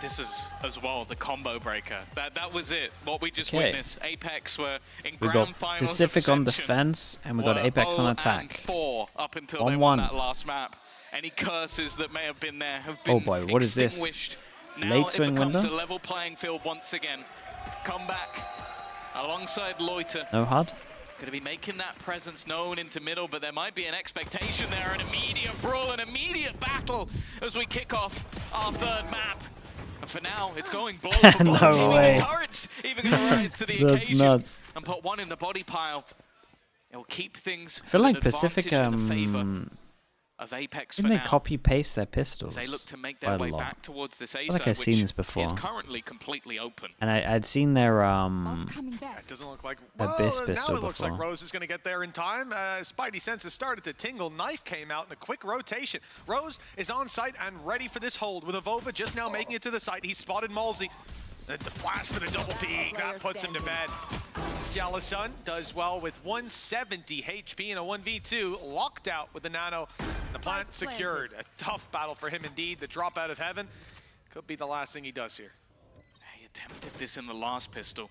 This is as well the combo breaker. That was it. What we just witnessed. APEKS were in grand finals. Pacific on defense, and we got APEKS on attack. 4 up until they won that last map. Any curses that may have been there have been what is this? Now Late swing it becomes window? a level playing field once again. Come back alongside Loiter. No HUD? Going to be making that presence known into middle, but there might be an expectation there, an immediate brawl, an immediate battle as we kick off our third map. And for now, it's going blow for blow. No way. The turrets even going to rise to the That's occasion nuts. and put one in the body pile. It will keep things. I feel like with an Pacific, advantage in the favor of APEKS didn't for they now. copy paste their pistols? They look to make their way back towards this A side, like I've seen this before. is currently completely open. And I'd seen their It doesn't look like Abyss pistol now it looks before. like Rose is going to get there in time. Spidey senses started to tingle. Knife came out in a quick rotation. Rose is on site and ready for this hold with Avova just now making it to the site. He spotted Malzy. The flash for the double P, that puts him to bed. Jalasun does well with 170 HP in a 1v2, locked out with the nano. The plant secured. A tough battle for him indeed. The drop out of heaven could be the last thing he does here. He attempted this in the last pistol.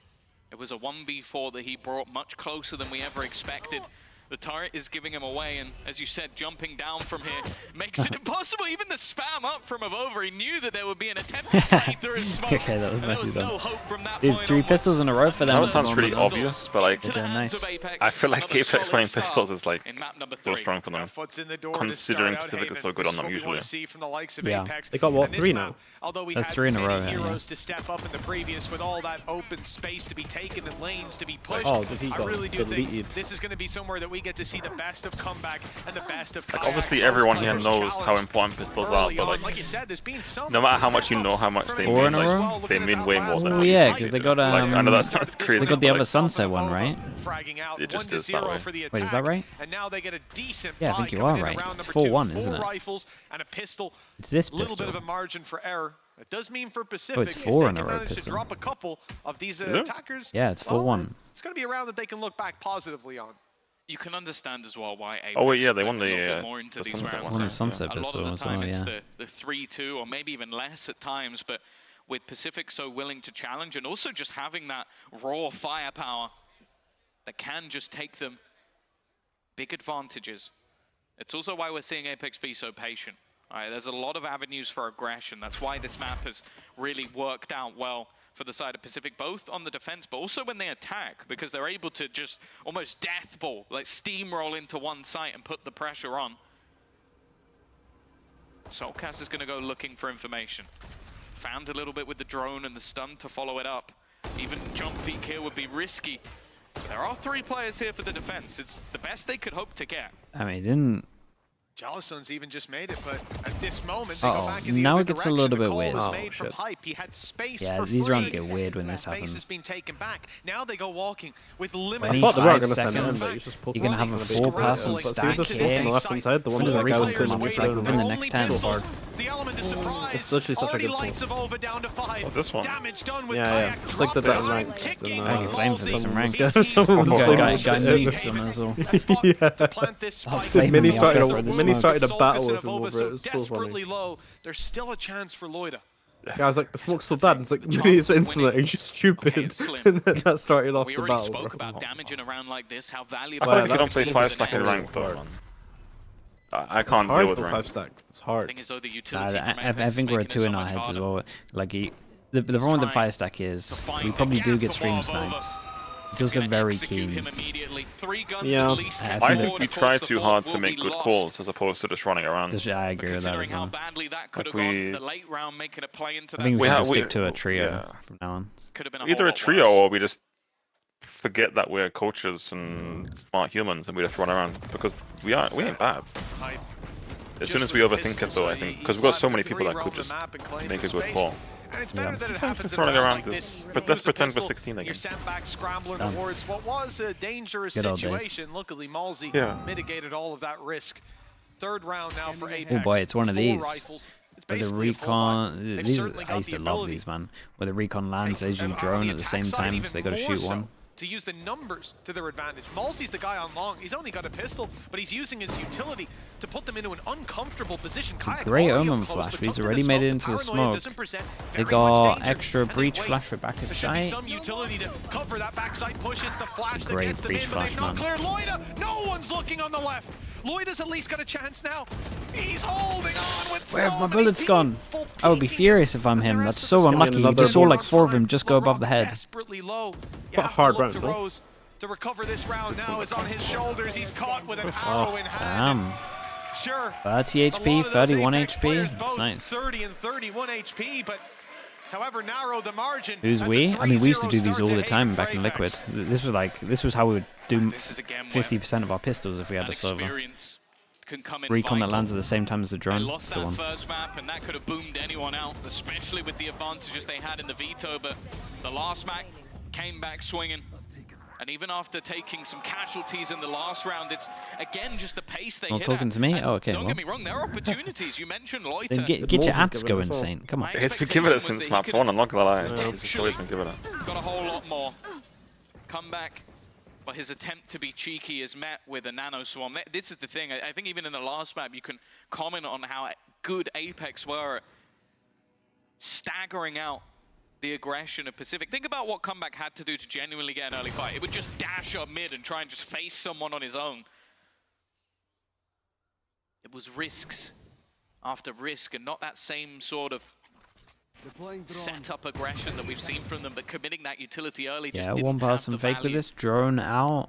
It was a 1v4 that he brought much closer than we ever expected. The turret is giving him away, and as you said, jumping down from here makes it impossible. Even the spam up from Avova, he knew that there would be an attempt to play through his smoke. Okay, that was nicely done. No hope from that Dude, point 3 onwards. pistols in a row for them. That sounds pretty obvious, but like, Into the hands nice. of APEKS, I feel like another APEKS solid playing start pistols is like in map number so 3. strong for them. Foot's in the door Considering to start out Pacific is Haven. so good This on is them what we usually. want to see from the likes of Yeah. APEKS. They got what, And this 3 map, now? although we That's had 3 in a many row, yeah. heroes to step up in the previous with all that open space to be taken and lanes to be pushed. Oh, did he I got really do think deleted? this is going to be somewhere that we get to see the best of comeback and the best of Like, kayak. obviously everyone here Players knows how challenged important pistols are, early but on. like, you said, there's been some no matter how much you know step-ups how much from they APEKS Four in a mean, as row? well, like, they looking at mean that way last more than Oh round. yeah, because they got like, I know that sounds crazy, they got the but, other like, Sunset one, right? Fragging out It just 1 to is that 0 way. for the attack. Wait, is that right? And now they get a decent Yeah, I buy think you coming are in right. round It's number 4-1, 2. isn't 4 it? rifles and a pistol. It's this A little bit pistol. of a margin for error. It does mean for Pacific, it's if 4 they in a can row manage to pistol. drop a couple of these Yeah. attackers. Yeah, it's 4-1. It's going to be a round that they can look back positively on. You can understand as well why APEKS Oh, wait, yeah, they are won playing a the, little bit more into the these Sunset rounds. one. Won the Yeah. Sunset A lot pistol of the as time well, it's yeah. the 3-2 or maybe even less at times, but with Pacific so willing to challenge and also just having that raw firepower that can just take them big advantages. It's also why we're seeing APEKS be so patient. All right, there's a lot of avenues for aggression. That's why this map has really worked out well for the side of Pacific, both on the defense, but also when they attack, because they're able to just almost death ball, like steamroll into one site and put the pressure on. Soulcast is going to go looking for information. Found a little bit with the drone and the stun to follow it up. Even jump peek here would be risky. There are 3 players here for the defense. It's the best they could hope to get. I mean, it didn't. Jalasun's even just made it, but at this moment, they Uh-oh. go back in the Now other it gets a direction. little The bit call weird. was Oh, made from shit. Hype. He had space Yeah, for these free. rounds get weird when That this space happens. has been taken back. Now they go walking with I limited need thought they were 5 gonna send it in, seconds. but he's just pulled You're going to have a it. 4-person But see, stack this is here. on the left hand side, the one When that does the guy was recon come coming on? It's like down within the and next 10. so hard. The element of surprise. It's literally such a Already good lights of over down to 5. Oh, this one. Damage done with Yeah, kayak. yeah. It's like the Drop better time rank. ticking. I can While claim for Malzy some rank. is team Someone was full playing of guy Pacific moves Haven. them as well. A spot Yeah. to plant this spike. Blame Mini me, I'll go for this Mini one. started a Soulcast battle and with him Avova over so it. It's so funny. desperately low. There's still a chance for Loida. Yeah, I was like, the smoke's so bad. It's like, Mini's instant. He's just stupid. Okay, Slim. And then that started off We the already battle. spoke bro. about damage in a round like this, how I valuable feel like Wow, you don't that's play really 5 stack in hard. rank though, man. I It's can't hard deal with for rank. 5 stack. It's hard. thing is though the utility from I APEKS think is we're making it 2 so in our much heads as harder. well. Like, the problem with the 5 stack is we probably do get stream sniped. It's also very keen. Yeah. I think we try too hard to make good calls as opposed to just running around. I agree with that as well. Like we- the late round making a play into I think that we We should have- just we- stick to a trio yeah. from now on. could have been Either whole a lot trio worse. or we just forget that we're coaches and smart humans and we just run around because we ain't bad. As soon as we overthink it though, I think, because we've got so many people that could just make a good call. And it's better Yeah. that it happens Just in a running round around like this. this. But You let's lose a pretend we're pistol, 16 and you're again. sent back scrambling Done. towards what was a dangerous Good old days. situation. Luckily, Malzy Yeah. mitigated all of that risk. Third round now for APEKS. Oh boy, it's one of 4 these. rifles. It's Where the basically a full buy. recon, They've these certainly I got used the to love ability. these, man. Where the recon lands Take as you them on drone the at the attack same side time, even so they got to more shoot so. one. to use the numbers to their advantage. Malzy's the guy on long. He's only got a pistol, but he's using his utility to put them into an uncomfortable position. Great Omen flash. He's already made it into the smoke. They got extra breach flash for back of sight. Some utility to cover that backside push. It's the flash that Great gets them breach in, but they've flash, not man. cleared Loida. No one's looking on the left. Loida's at least got a chance now. He's holding on with Where have so my many bullets gone? people I would be peeking furious if I'm in, and him. the That's rest so of the unlucky. squad You just saw is like 4 of them just go above the head. Desperately low. You Got a have hard to look round, to though. Rose to recover this round. Now is on his shoulders. He's caught with an arrow in hand. Damn. Sure. 30 HP, 31 HP. That's nice. 30 and 31 HP, but however narrow the margin. Who's we? I mean, we used to do these all the time back in Liquid. This was how we would do 50% of our pistols if we had a server. Recon that lands at the same time as the drone. They lost that first map, and that could have boomed anyone out, especially with the advantages they had in the veto. But the last map came back swinging. And even after taking some casualties in the last round, it's again just the pace they hit. Not talking at. to me? And Oh, okay. Don't well. get me wrong, there are opportunities. You mentioned Loiter. Then get your ads going, Saint. Come on. My He's been giving it expectation since was map that he 1, I'm not gonna lie. could He's always been giving it. got a whole lot more. Come back. But his attempt to be cheeky is met with a nano swarm. This is the thing. I think even in the last map, you can comment on how good APEKS were at staggering out the aggression of Pacific. Think about what Comeback had to do to genuinely get an early fight. It would just dash up mid and try and just face someone on his own. It was risks after risk, and not that same sort of set-up aggression that we've seen from them, but committing that utility early just Yeah, didn't one have person the fake with value. this. Drone out.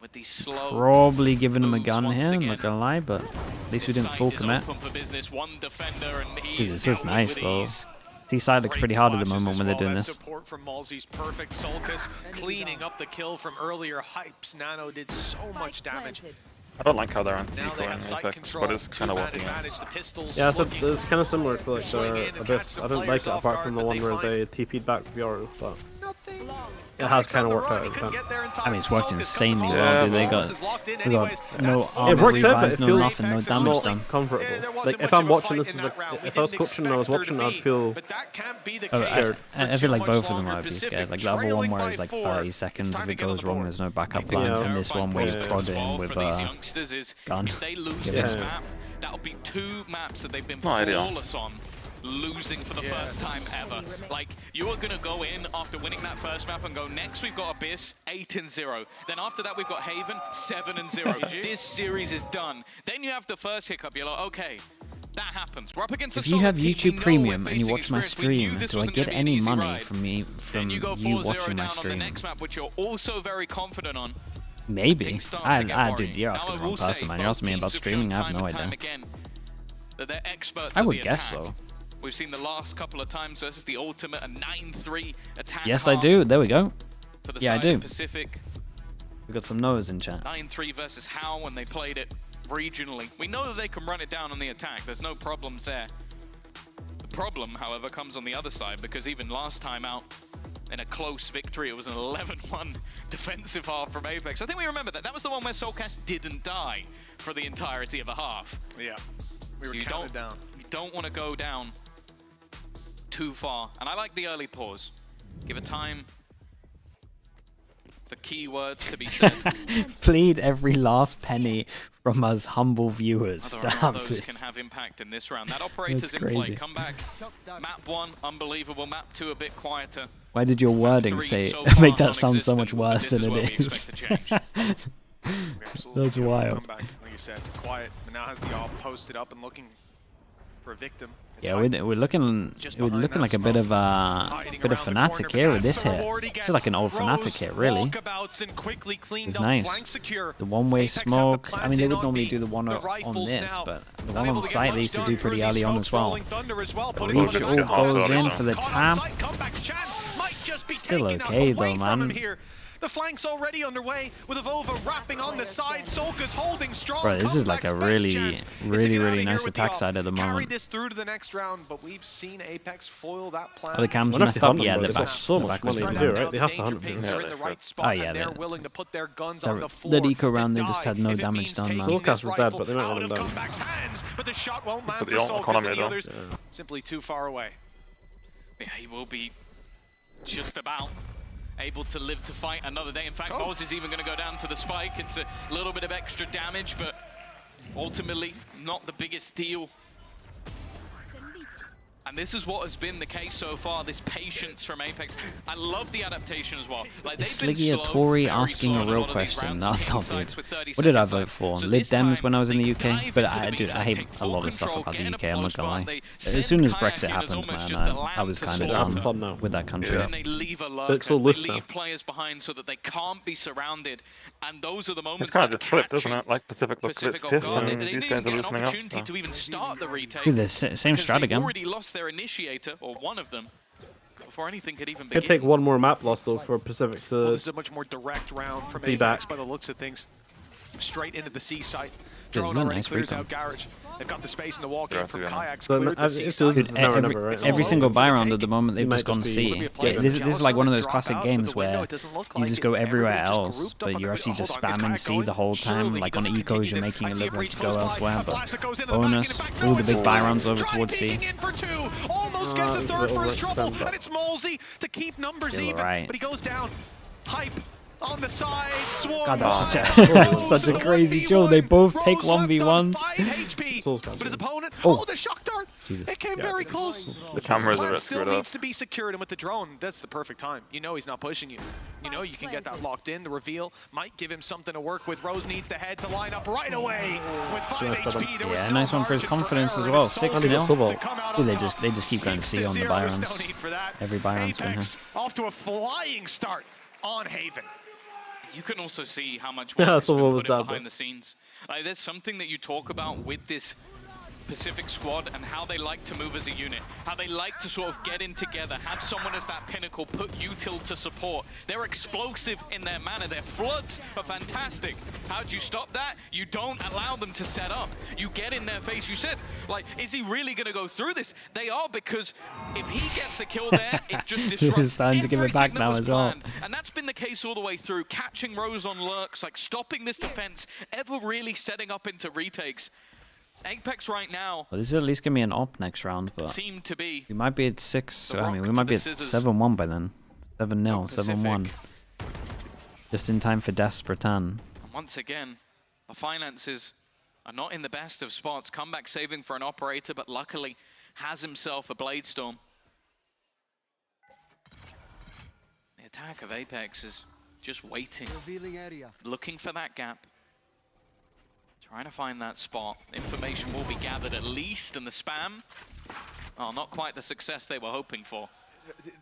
With these slow Probably giving him a moves gun once here, I'm again. not gonna lie, but at least we This didn't site full is commit. open for business. One defender, and Jeez, he's this is dealt nice with though. ease. T-side looks pretty hard at the moment when they're doing That this. support from Malzy's perfect. Solkus cleaning up the kill from earlier. Hypes Nano did so much damage. I don't like how they're Now they anti-decoy have in site APEKS, control. but it's kind of working out. The pistols Yeah, so looking it's kind of similar to like swing in and catch Abyss. some I don't like players it off apart guard, from the but one they where find they TP'd back with yours, but nothing. it has kind of on the worked run. out. He It couldn't can. get there in time. I mean, it's worked Solkus insanely coming well, home. dude. They Wallace is got locked in no anyways. That's fine. armor works out, but revives, it no feels nothing, no Apex damage not done. comfortable. Yeah, there wasn't Like if much I'm of a watching fight this in as that round. We if I was didn't coaching and I was expect there watching, to I'd be, feel but that can't be the Oh, case scared. for I too feel like much both of them longer. I'd be Pacific scared. Like the other one trailing where by it's like 4. 30 seconds, It's if time it to get on goes the wrong, board. there's no backup I think plan, the and this one where he's terrifying prodding Well, with for these youngsters is gun. if they lose Yeah. this map, that'll be 2 maps that they've been Not ideal. flawless on, losing for the first time ever. Like, you are gonna go in after winning that first map and go, next we've got Abyss, 8-0. Then after that we've got Haven, 7-0. This series is done. Then you have the first hiccup, you're like, okay, that happens. We're up against If a you have solid team. We YouTube know Premium we're and you facing watch my experience. We knew stream, this do I wasn't get gonna be an any easy money ride. from you Then you go you 4-0 watching my down on the stream? next map, which you're also very confident on. Maybe. Things start to get Dude, worrying. you're Now, asking I the wrong will say, person, man. You're both asking me about teams have streaming, I shown have no time and time idea. again that they're experts I at would the guess attack. so. We've seen the last couple of times versus the ultimate, a 9-3 attack. Yes, I half do. There we go. For the Yeah, I side do. of Pacific. We got some no's in chat. 9-3 versus How when they played it regionally. We know that they can run it down on the attack. There's no problems there. The problem, however, comes on the other side, because even last time out, in a close victory, it was an 11-1 defensive half from APEKS. I think we remember that. That was the one where Soulcast didn't die for the entirety of a half. Yeah, we were You counted down. You don't want to go down too far. And I like the early pause. Give it time for keywords to be said. Plead every last penny from us humble viewers. Whether or Damn, not those dude. can have impact in this round. That operator's That's in play. crazy. Come back. Map 1, unbelievable. Map 2, a bit quieter. Why did your wording 3 say so far make that sound so non-existent, much but worse this than is where it we is? expect to change. We absolutely That's do. wild. Come back, like you said, quiet. But now has the AWP posted up and looking for a victim. It's Yeah, Hype. we're looking like a bit of Fnatic here with this hit. This is like an old Fnatic hit, really. It's nice. The one-way smoke. I mean, they would normally do the one on this, but the one on the site they used to do pretty early on as well. The reach all goes in for the tap. Still okay though, man. The flank's already underway with Avova wrapping on the side. Solka's holding strong. Bro, this is like a really nice with attack side at the Carry moment. this through to the next round, but we've seen APEKS foil that plan. Are the cams Wonder if messed they up? hunt them, Yeah, though. the They've back. got so the much back was money too to bad. do, right? They have to hunt them. Pinks are in the right spot, Oh, yeah, and they're they- willing to put their guns on the floor. That eco round, they to just die had no if it damage means done, man. taking Soulcast this was dead, but they might rifle let him out down. of Comeback's hands, but the shot won't land But for the ult Solkas and economy, the though. others. Simply too far away. Yeah, he will be just about able to live to fight another day. In fact, Moz is even going to go down to the spike. It's a little bit of extra damage, but ultimately not the biggest deal. And this is what has been the case so far, this patience from APEKS. I love the adaptation as well. Like, Is Sliggy Tori asking a real question? No, not good. What did I vote for? Lib Dems when I was in the UK? But dude, I hate a lot of stuff about the UK, I'm not gonna lie. As soon as Brexit happened, man, I was kind of done with that country. Then they leave a lurk, It's all they loose now. leave players behind so that they can't be surrounded. And those are the It's moments kind of that just flipped, doesn't it? Like Pacific looks a bit Pacific off stiff, guard. They and didn't these even guys are get an loosening up. opportunity to even start the retake. Dude, the same strat again. They already lost their initiator, or one of them, before anything could even Could begin. take one more map loss though for Pacific Well, to this is a much more direct round from be APEKS back. by the looks of things. Straight into the C site. This Drone is a already nice clears recon. out Garage. They've got the space in the wall game from Yeah. Kayaks. So, Cleared the C it site. feels never, never, right? Every single buy round at the moment, they've might just gone just C. be- Yeah, this is like one of those classic games where you just go everywhere else, but you're actually just spamming C the whole time. Like on ecos, you're making it look like to go elsewhere, but bonus, all the big buy rounds over towards C. Almost gets a he's a third bit for his trouble, overextended. and it's Molsey to keep numbers You're even. right. But he goes down. Hype on the side. Swarm. God, that's such a crazy duel. They both take 1v1s. But his opponent, Oh. the shock dart. Jesus. It came very close. The cameras are a Plant bit still screwed up. needs to be secured, and with the drone, that's the perfect time. You know he's not pushing you. You know you can get that locked in. The reveal might give him something to work with. Rose needs the head to line up right away with 5 HP. There was Yeah, no nice one for his margin confidence as error, well. and it's 6-0. Solstice to come out on Dude, top. they just keep going C on the 6-0, buy there's no rounds. need for that. Every buy round's been here. APEKS off to a flying start on Haven. You can also see how much Yeah, work that's has been what was put in that, behind but- the scenes. Like, there's something that you talk about with this Pacific squad and how they like to move as a unit, how they like to sort of get in together, have someone as that pinnacle, put util to support. They're explosive in their manner. Their floods are fantastic. How do you stop that? You don't allow them to set up. You get in their face. You said, like, is he really going to go through this? They are, because if he gets a kill there, it just disrupts It's time to give it back everything that now was as well. planned. And that's been the case all the way through. Catching Rose on lurks, like stopping this defense, ever really setting up into retakes. APEKS right now Well, this is at least give me an op next round, but seem to be we might be at 6. The I mean, rock we to might the be at scissors. 7-1 by then. 7-0, Pacific. 7-1. Just in time for Desperatan. And once again, the finances are not in the best of spots. Comeback saving for an operator, but luckily has himself a Blade Storm. The attack of APEKS is just waiting, looking for that gap. Trying to find that spot. Information will be gathered at least, and the spam, oh, not quite the success they were hoping for.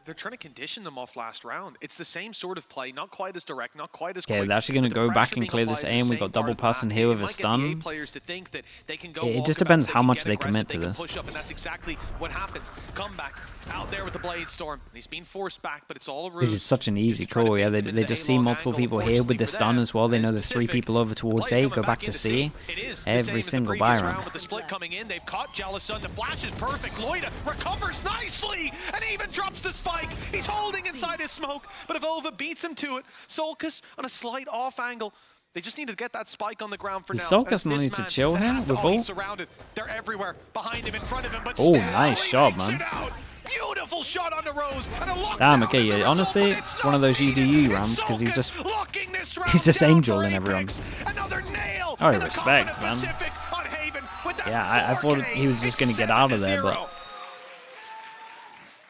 They're trying to condition them off last round. It's the same sort of play, not quite as direct, not quite as Okay, quick, they're actually going but to the go back pressure and being clear this applied A, in and the we same got double part of the pass map. and here with It a might get the A stun. players to think that they can go It walk just about, depends they how can much get they commit aggressive, to they can this. push up, and that's exactly what happens. Comeback out there with the Blade Storm, and he's being forced back, but it's all a It ruse. is such an easy Just trying to call, yeah. beat They, them in they the just A see long multiple angle, people here with the unfortunately for stun them. as well. They And know there's 3 Pacific, people over the towards play's A, coming go back to into C. It is the Every same as the single previous buy round round. with the split coming in. They've caught Jealous Sun. The flash is perfect. Loida recovers nicely and even drops the spike. He's holding inside his smoke, but Avova beats him to it. Solkis on a slight off angle. They just need to get that spike on the ground for Does now. Solkis And it's not this need to man chill that here has to- with oh, he's ult? surrounded. They're everywhere, behind him, in front of him, but Oh, still nice he shot, fakes man. it out. Beautiful shot on the Rose. And a lockdown Damn, okay, as a yeah, result, honestly, but it's one of those not EDU needed. rounds, 'cause he's Solkis just- locking this round he's just down angeling for everyone. APEKS. Another nail. Oh, in the respect, confident man. Pacific on Haven with that Yeah, I thought 4K. he was just gonna It's get out of there, 7-0. but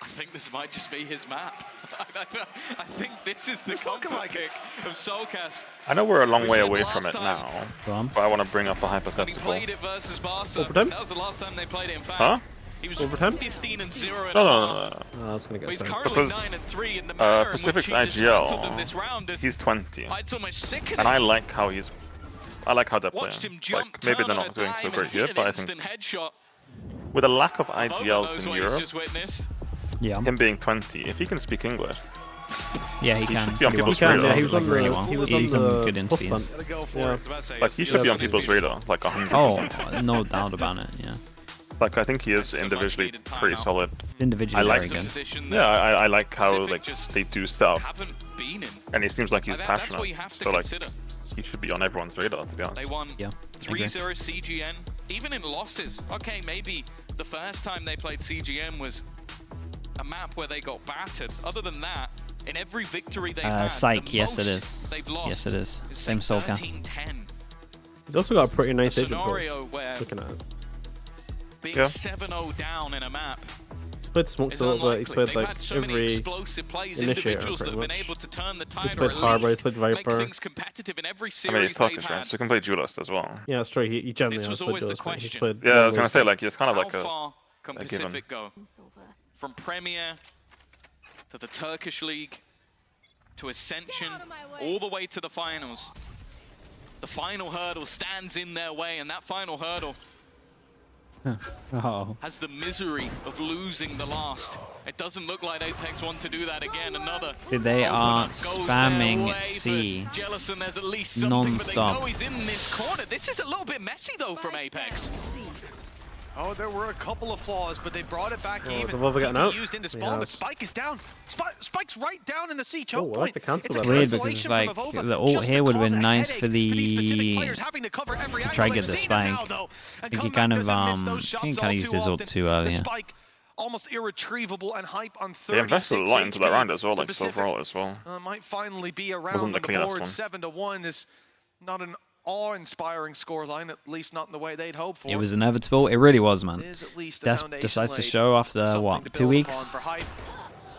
I think this might just be his map. I think this is the It's looking comfort like it. pick of Solkas. I know we're a long We way said away last from it time- now, Go on. but I want to bring up a When he hypothetical. played it versus Barca, Overtime? that was the last time they played it, in fact. Huh? He was Overtime? 15-0 and No, a no, half. no, no. Oh, I was gonna But get he's some. currently Because, 9-3 in the manner in which Pacific's he dismantled them IGL, this round. he's 20, It's almost sickening. and I like how he's. I like how they're playing. Watched him jump, Like, maybe turn they're on not a doing so dime great and here, hit an but I think instant headshot. with a lack of Avova IGLs knows in what he's Europe, just witnessed. Yeah, him being 20, if he can speak English, yeah, he can. Yeah, pretty people's well. radar. Yeah, he was on really the well. he was He's on some the good plus interviews. button. Gotta go for Yeah. it. I was about to say, like he he's- should be on he's people's beat. radar, like 100. Oh, no doubt about it. Yeah, Like I think he is This is a individually much-needed pretty timeout. solid. individually I like very It's a good. position Yeah, that I like how Pacific like just they do stuff, haven't been in. and he seems like he's That's passionate. what you have to So like consider. he should be on everyone's radar, to be honest. They won Yeah, I agree. 3-0 CGN, even in losses. Okay, maybe the first time they played CGN was a map where they got battered. Other than that, In every victory they've had, Psych, the yes it most is. they've lost Yes it is. is Same Soulcast. 13-10. He's also got a pretty nice agent Scenario pool, where looking at it. being Yeah. 7-0 down in a map He's played smokes is a little bit. He's unlikely. played They've like had so many every explosive plays, initiator individuals that pretty have been much. able to turn the He's tide or played at Harbor, he's least played make Viper. things competitive in every I mean, series he's they've Turkish, had. so he can play duelist as well. Yeah, that's true. He generally This has was played always the duelist, but he's question. played Yeah, I was gonna Warlords say too. like he's kind of How like a far can a given. Pacific go? From Premier to the Turkish League to Ascension, all the way to the finals. The final hurdle stands in their way, and that final hurdle Oh. has the misery of losing the last. It doesn't look like APEKS want to do that again. Another Dude, they are opener goes spamming their way C for Jealous, and there's at least something, but they non-stop. know he's in this corner. This is a little bit messy though from APEKS. Oh, there were a couple of flaws, but they brought it back Oh, even. the Volvo getting TP out? used into spawn, Yeah, but that's- Spike is down. Spike's right down in the C Oh, choke I like point. the cancel It's a that. Weird because cancellation like from Avova, the ult just here would have cause been a nice headache for these specific the players having to cover every to angle. try They've get the seen it now, spike. though, I and think he Comeback kind of doesn't miss those he shots kind all of used too his ult often. too early. The Yeah. Spike almost irretrievable and hype on They 36 invested a lot into that round as well, for like Pacific. overall as well. Might finally be around Wasn't on the the cleanest board. one. 7-1 is not an awe-inspiring scoreline, at least not in the way they'd hoped for. It was inevitable. It really was, It man. is at least a Des foundation decides to laid. show after Something what, to 2 build weeks? upon for hype.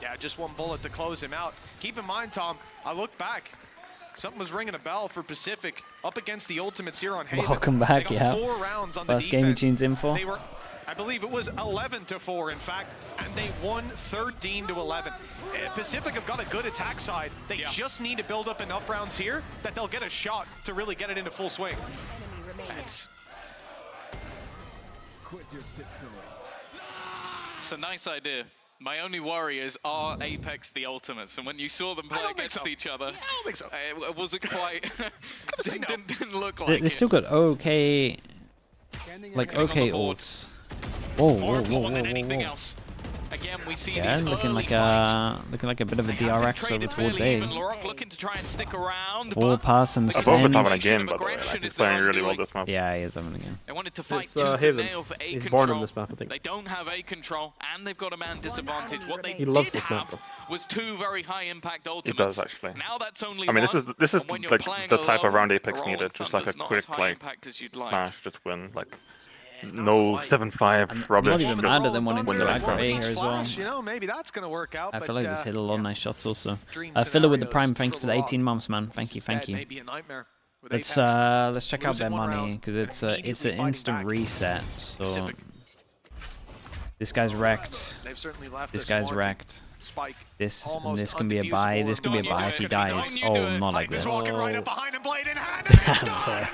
Yeah, just one bullet to close him out. Keep in mind, Tom, I looked back. Something was ringing a bell for Pacific up against the Ultimates here on Haven. Welcome back, They got yeah. 4 rounds on the First game he defense. tunes in for. They were, I believe it was 11-4, in fact, and they won 13-11. Pacific have got a good attack side. They just need to build up enough rounds here that they'll get a shot to really get it into full swing. It's a nice idea. My only worry is, are APEKS the Ultimates? And when you saw them play don't think against so. each other, I don't think so. it wasn't quite. say no. didn't look They, like they it. still got okay, like Getting on okay the board. ults. Whoa, More whoa, whoa, important whoa, than anything whoa. else. Again, we see Yeah, these looking early like fights. a bit of a They have been DRX over traded towards fairly A. even. Lorok looking to try and stick around. Full but pass and the Above is send. having a combination game, of by the way. aggression Like, he's is their playing really well undoing. this map. Yeah, he is having a game. They wanted to fight It's tooth and Haven. nail for A He's control. born on this map, I think. They don't have A control, and they've got a man disadvantage. What they He loves did this map, have was 2 very high impact He ultimates. does actually. Now that's only I mean, one. this is and when you're like playing the type of alone, round APEKS Rolling needed, just like a Thunder's not quick as high like impact as you'd like. smash, just win, like not no quite. 7-5 I'm rubbish. not even just mad at them wanting to win go the aggro match. A here as well. Flash, you know, maybe that's going to work out. I but, feel like this hit a lot of yeah. nice shots also. Dream Filler with the scenarios prime, thank you for for the Lorok. 18 months, man. Thank you, thank Instead, you. maybe a nightmare with Let's Apex. check out Losing their one money round, because it's an immediately fighting instant back. reset. So Pacific. this guy's wrecked. They've certainly left This us guy's wanting. wrecked. Spike. This Almost can be a undefusable buy. This could be a Don't you buy do if he it. dies. Don't you do Oh, it. not like Hype is this. walking right up behind him, blade in hand, and it's done!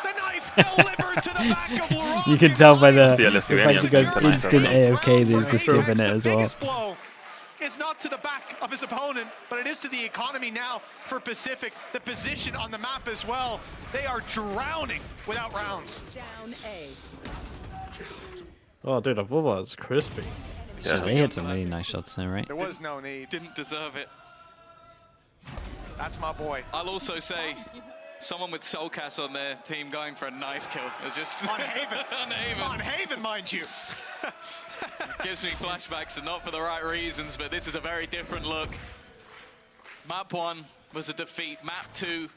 The knife delivered to the back of Lorok. You can tell by the Yeah, the fact he goes Lithuanian. instant AFK. There's just True. giving it as The well. biggest blow is not to the back of his opponent, but it is to the economy now for Pacific. The position on the map as well. They are drowning without rounds. Down A. Oh, dude, Avova is crispy. Yeah. They hit some really nice shots there, right? There was no need. Didn't deserve it. That's my boy. I'll also say, someone with Soulcast on their team going for a knife kill. It's just On Haven. on Haven. On Haven, mind you. Gives me flashbacks, and not for the right reasons, but this is a very different look. Map 1 was a defeat. Map 2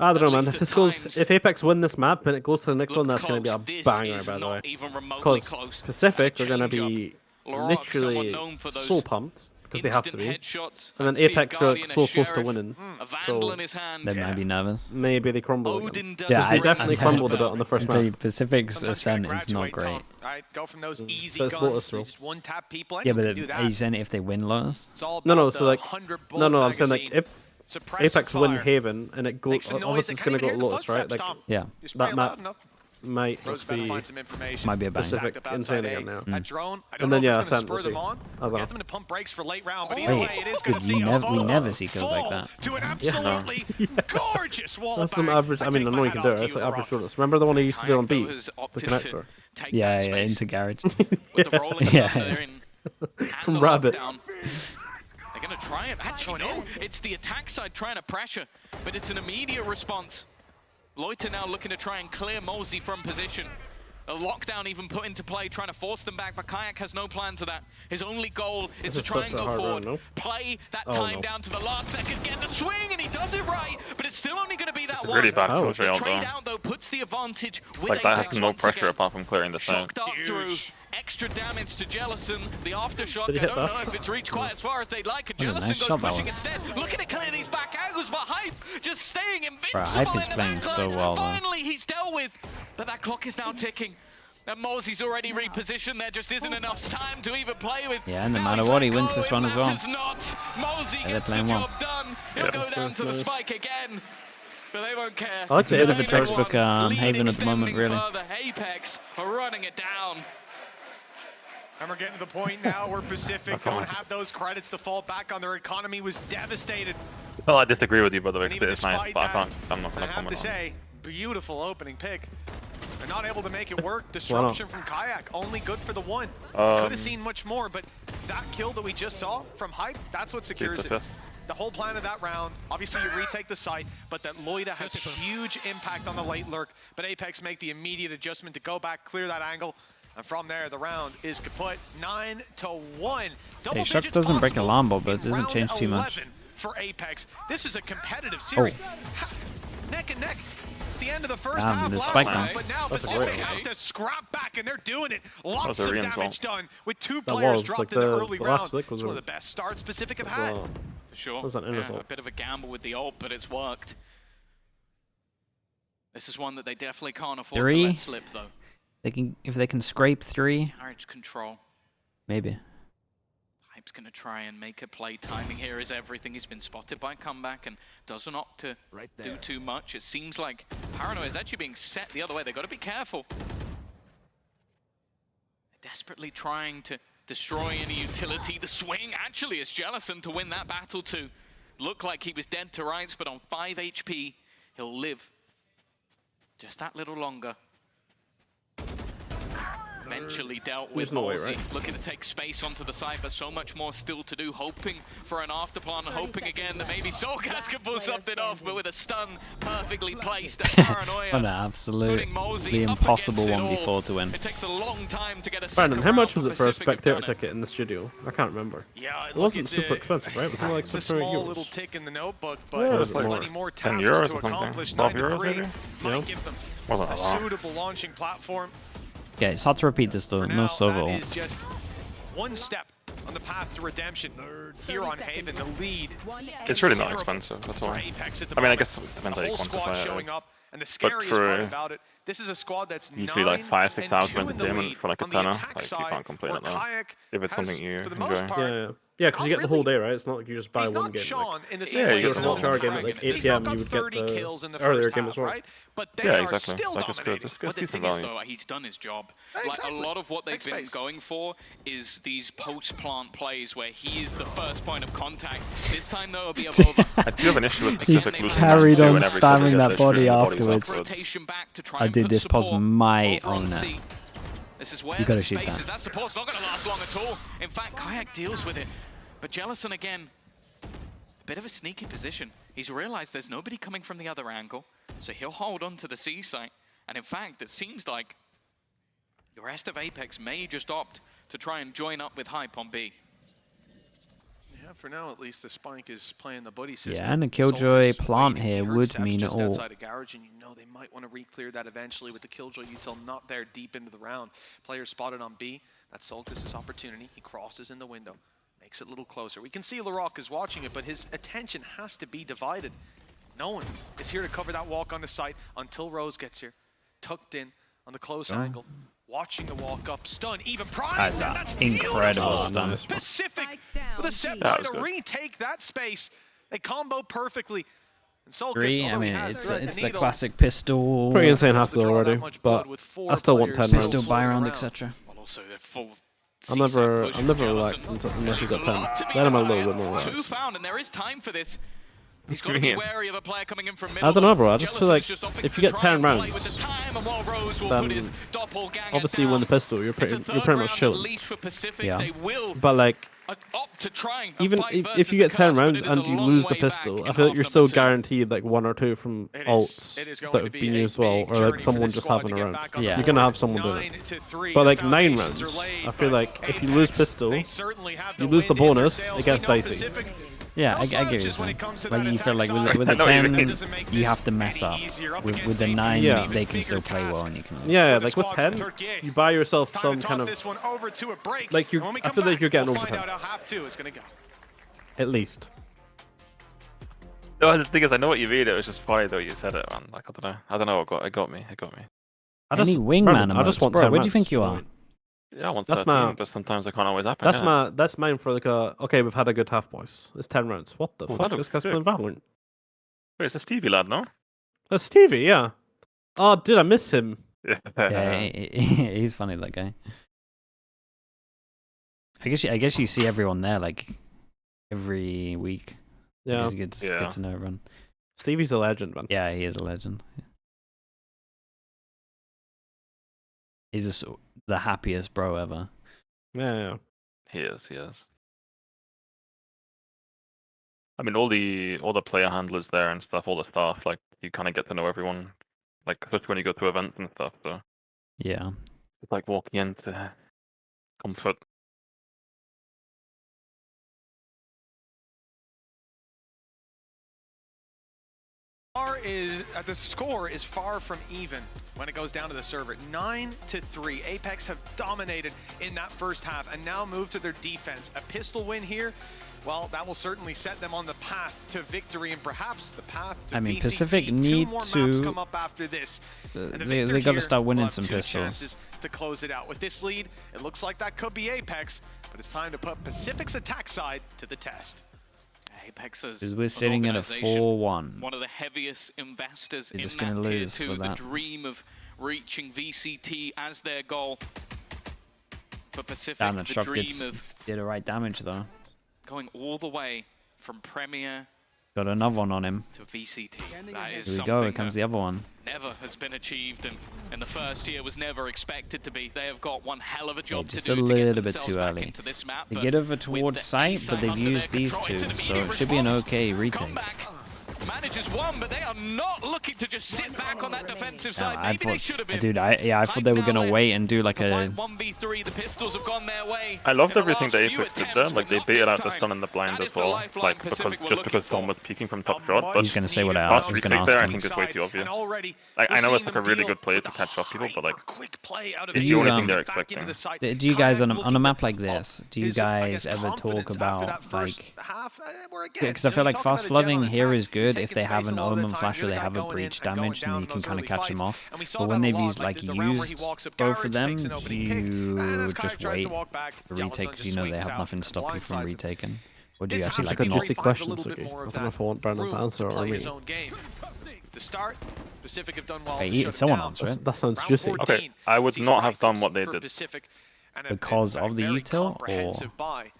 I don't know, At man. least If at this goes, times, if Apex win this map and it goes to the next one, looked that's going to be a close. This banger, is by the not way. even remotely Because close. Pacific And are going to change be up. Lorok, literally someone known for those so pumped because they have to instant be. headshots. And then See a Apex are Guardian, so a close to Sheriff, winning. A Vandal So in his hand. They might be nervous. maybe they crumble again. Odin does Yeah, They I- definitely I- crumbled a bit on the I first tell you, map. Pacific's Sometimes you ascent gotta is not graduate, great. Tom. All right, go from those easy But it's guns Lotus, to though. just one tap people. Yeah, Anyone but can do that. are you saying if they win Lotus? It's all No, about no, so the like, 100 no, bullet I'm saying like magazine. if Suppressive Apex win fire. Haven and it Makes goes, some noise, obviously they it's going to can't go even to hear the Lotus, right? footsteps, Like Tom. Yeah, You spray that it map loud enough. might Rose just better be find some information. Might be a banger. Pacific Stacked up insane outside again A. now. That drone, I don't And know then, if yeah, it's going Ascent, to we'll spur them see. on, I don't know. get them to pump brakes for late round, but either Wait, way, it is going to we see never Avova see kills like fall that. to an absolutely gorgeous wall That's some bang. average. I mean, I take know my you can hat do off it. to It's you, like average Lorok. shoulders. Remember the one he used to do on Kayak, B? though, has The opted connector. to take Yeah, that yeah, space. into garage. With the rolling Yeah. thunder in and From the Rabbit. lockdown. They're going to try it. Actually, no. It's the attack side trying to pressure, but it's an immediate response. Loiter now looking to try and clear Molsey from position. A lockdown even put into play, trying to force them back, but Kayak has no plans of that. His only goal is to try and go forward, play that time down to the last second, get the swing, and he does it right, but it's still only going to be that one. Really bad The trail trade out, though, puts the advantage with like that Apex has no once pressure again. apart from clearing the side. Shocked up through extra damage to Jellison. The aftershock, I don't know if it's reached quite as far as they'd like. And Jellison nice goes shot, pushing that instead. Looking to clear these back angles, but Hype just staying invincible. Hype is in the playing back so lines. well, though. Finally, he's dealt with, but that clock is now ticking. And Mosey's already repositioned. There just isn't enough time to even play with. Yeah, and no matter what, he wins this one as well. Not. Mosey Yeah, gets the playing job well. done. He'll go down to the spike again. But they won't care. I like to Bit of a 9-1. textbook Haven at the moment, Leading really. further. Apex are running it down. And we're getting to the point now where Pacific don't have those credits to fall back on. Their economy was devastated. Well, I disagree with you, by the way. And even It's nice, despite but that, I'm not I going to have comment to on it. say, beautiful opening pick. They're not able to make it work. Disruption from Kayak, only good for the one. Could have seen much more, but that kill that we just saw from Hype, that's what secures it. The whole plan of that round, obviously you retake the site, but that Loida has huge impact on the late lurk, but Apex make the immediate adjustment to go back, clear that angle, and from there, the round is kaput. 9-1. Hey, Shock doesn't break alarm ball, but it doesn't change too much. For Apex, this is a competitive series. Neck and neck. At the end of the first half the last spike time, down. but now Pacific have to scrap back, and they're doing it. Lots of damage done with 2 That players was, dropped like, in the the early last round. flick was It's one of the best starts Pacific have had. For sure. Was that A bit of a gamble with the ult, but it's worked. This is one that they definitely can't afford to let slip, though. If they can scrape 3, Marriage control. maybe. Hype's going to try and make a play. Timing here is everything. He's been spotted by comeback and doesn't opt to do too much. It seems like Paranoia is actually being set the other way. They've got to be careful. They're desperately trying to destroy any utility. The swing actually is Jellison to win that battle to look like he was dead to rights, but on 5 HP, he'll live just that little longer. Eventually dealt with Mosey, looking to take space onto the side, but so much more still to do, hoping for an afterplan, hoping again that maybe Soulcast can pull something off, but with a stun perfectly placed at Paranoia. What an absolutely impossible 1v4 to win. It takes a long time to get a Brandon, how much was it for a Pacific spectator ticket in the studio? I can't remember. Yeah, It wasn't super expensive, right? It was only like it's a 600 small euros. little tick in the notebook, Yeah, but it's like plenty more 10 tasks euros to or something. accomplish. 12 9 to euros 3 maybe? might give them Wasn't a a lot. suitable launching platform. Yeah, it's hard to repeat this though. For No now, Sova that ult. is just one step on the path to redemption here on Haven. The lead. It's really not considerable expensive, that's all. for Apex at the I mean, I moment. guess it depends The how you whole squad quantify it. showing up, and the scariest part about it, this is a squad that's Usually like 5,000, 6,000 in the entertainment lead for like a on the tenner. attack Like, you side, can't complain where at that. Kayak If it's has, something you for the enjoy. most part, Yeah, because you not get the whole really. day, right? It's not like you just buy He's one not game. Sean in the Yeah, same you way get as the an whole Chara game at Dragon. like 8 He's PM, not you got would get 30 the kills in the earlier first game half, as well. right? But they Yeah, are exactly. still Like, it's good. dominating. It's good. But the Decent thing is, value. though, he's done his job. Like, Exactly. a lot of what they've Take been space. going for is these post-plant plays where he is the first point of contact. This time, though, it'll be over. I do have an issue with Pacific losing carried match on two in every spamming quarter. that They're body shooting the bodies afterwards. Rotation back to try I and did put this pause support might over on own that. C. This is where You the gotta shoot space that. is. That support's not going to last long at all. In fact, Kayak deals with it. But Jellison, again, a bit of a sneaky position. He's realized there's nobody coming from the other angle, so he'll hold on to the C site. And in fact, it seems like the rest of Apex may just opt to try and join up with Hype on B. Yeah, for now at least, the Spike is playing the buddy system. Yeah, and a Killjoy Soldiers plant waiting. here He heard would steps mean it just all. outside of garage, and you know they might want to re-clear that eventually with the Killjoy util not there deep into the round. Player spotted on B. That's Solkis' opportunity. He crosses in the window, makes it a little closer. We can see LaRock is watching it, but his attention has to be divided. No one is here to cover that walk on the site until Rose gets here. Tucked in on the close angle, watching the walk up, stun, even Prime. That's incredible stun. Pacific with a set That play was to good. retake that space. They combo perfectly. And Solkis, 3, I although he mean, has it's threaded the needle, classic pistol, Pretty insane half to draw though that already, much but blood with 4 I still want players 10 pistol rounds. buy round, around. etc. Well, also the full I'm C-side push never from relaxed Jellison. unless you There's got a lot 10. to be Then I'm a little desired. bit more Two relaxed. found, and there is time for this. He's got to be wary of a player coming in from middle. I don't know, bro. I just feel like Jellison's just opting if you to get try 10 and play rounds, with the time, and while Rose will then put his doppelganger obviously you down, win the pistol, you're it's pretty a third much round at chilling. least for Pacific. Yeah. They will But like opt to try and Even fight if versus you get the 10 curse, but rounds it is a and you long lose the way back pistol, in I feel like half you're number still 2. guaranteed like 1 or 2 from It ults is going that to have be been a used well, big or journey like for someone this just squad having to a get round. back on the Yeah. You're gonna board. have someone doing it. 9-3, But the like 9 foundations rounds, are laid, I feel but like if you lose APEKS, pistol, they certainly have the you lose the wind in their bonus, sails. it gets We know dicey. Pacific, Yeah, no I get what you're slouches when it saying. comes to Like that you feel like attack with the side. I know what you 10, mean. Doesn't make you this have to mess any up. easier. Up With against the APEKS, 9, Yeah. they can still bigger play well task. and you can lose. Yeah, For the like with squad 10, from Turkey. you buy yourself Time some to kind toss of, this one over to a break. like And when we I come feel like back, you're getting we'll over find 10, out how half 2 is going to go. at least. No, the thing is, I know what you mean. It was just funny though you said it, man. Like I don't know. It got me. Any wingman Brandon, I just emotes, want bro, 10 where do you rounds, think you you know what are? I mean? Yeah, I want That's 13, my- but sometimes it can't always happen. innit? That's mine for like a, okay, we've had a good half, boys. It's 10 rounds. What the Oh, fuck? that This guy's looks playing Valorant. Wait, it's a Stevie lad, no? That's Stevie, yeah. Oh, did I miss him? Yeah, he's funny, that guy. I guess you see everyone there like every week. Yeah. It's good to know everyone. Stevie's a legend, man. Yeah, he is a legend. He's just the happiest bro ever. Yeah. He is. I mean, all the player handlers there and stuff, all the staff, like you kind of get to know everyone, like especially when you go to events and stuff. So Yeah. it's like walking into comfort. The score is far from even when it goes down to the server. 9-3. APEKS have dominated in that first half and now move to their defense. A pistol win here, well, that will certainly set them on the path to victory and perhaps the path to VCT. Pacific 2 need more maps to. come up after this. They got to start winning some pistols. To close it out. With this lead, it looks like that could be APEKS, but it's time to put Pacific's attack side to the test. APEKS is Because we're sitting at a 4-1. One of the heaviest investors You're in just that gonna tier lose 2. with The that. dream of reaching VCT as their goal. For Pacific, Damn, that the shock dream of did the right damage though. going all the way from Premier Got another one on him. to VCT. That is Here we go, something here comes the other one. never has been achieved, and in the first year was never expected to be. They have got one hell of a Yeah, job to just do a to get little bit themselves too back early. into this map. They but get over with towards the site, A but they've under their used these control, two, it's an so immediate it should be an response. okay retake. Comeback manages one, but they are not looking to just sit back on that defensive No, side. Maybe they should have been. Dude, I thought they were gonna wait and do like a. 1v3, the pistols have gone their way. I loved in the everything that last few APEKS did there. attempts, Like but they not baited this out the time. stun in the blind That as is the well. lifeline Like Pacific were because looking Tom for. was peeking from top shot. But He's gonna say what I That was gonna retake there, I ask think, him. is way too obvious. And already Like, I know we're it's like a seeing really them good play deal to with catch off people, but like quick play out of it's the the only you, thing they're back into expecting. the site. Do you guys on Comeback a map looking like up this? Do you is, I guys guess, ever talk confidence after about that first like? half, we're again, Because I feel like talking about fast a flooding jet on here attack, is good if taking they have space an a lot of the omen time, flash or really they got have a going in breach and going damage, and down you in can those kind of early catch them fights. off. And we saw But that when a they've lot, used like the you round where he used walks up both of garage, them, takes an opening you pick, and as Kai just tries to wait walk back, the Jellison retake because just you know they swings have out nothing and stopping you from blindsides him. retaking. Or do you This actually half like could them be all? Juicy find a questions, little bit okay. more I of don't know that if I want Brandon to room answer to or play me. his own game. To start, Pacific have done well Hey, to shut it someone down. answer it. That sounds Round juicy. 14 Okay, I would sees not have done rifles what they for did. Pacific, and Because a of the very util, or- comprehensive buy.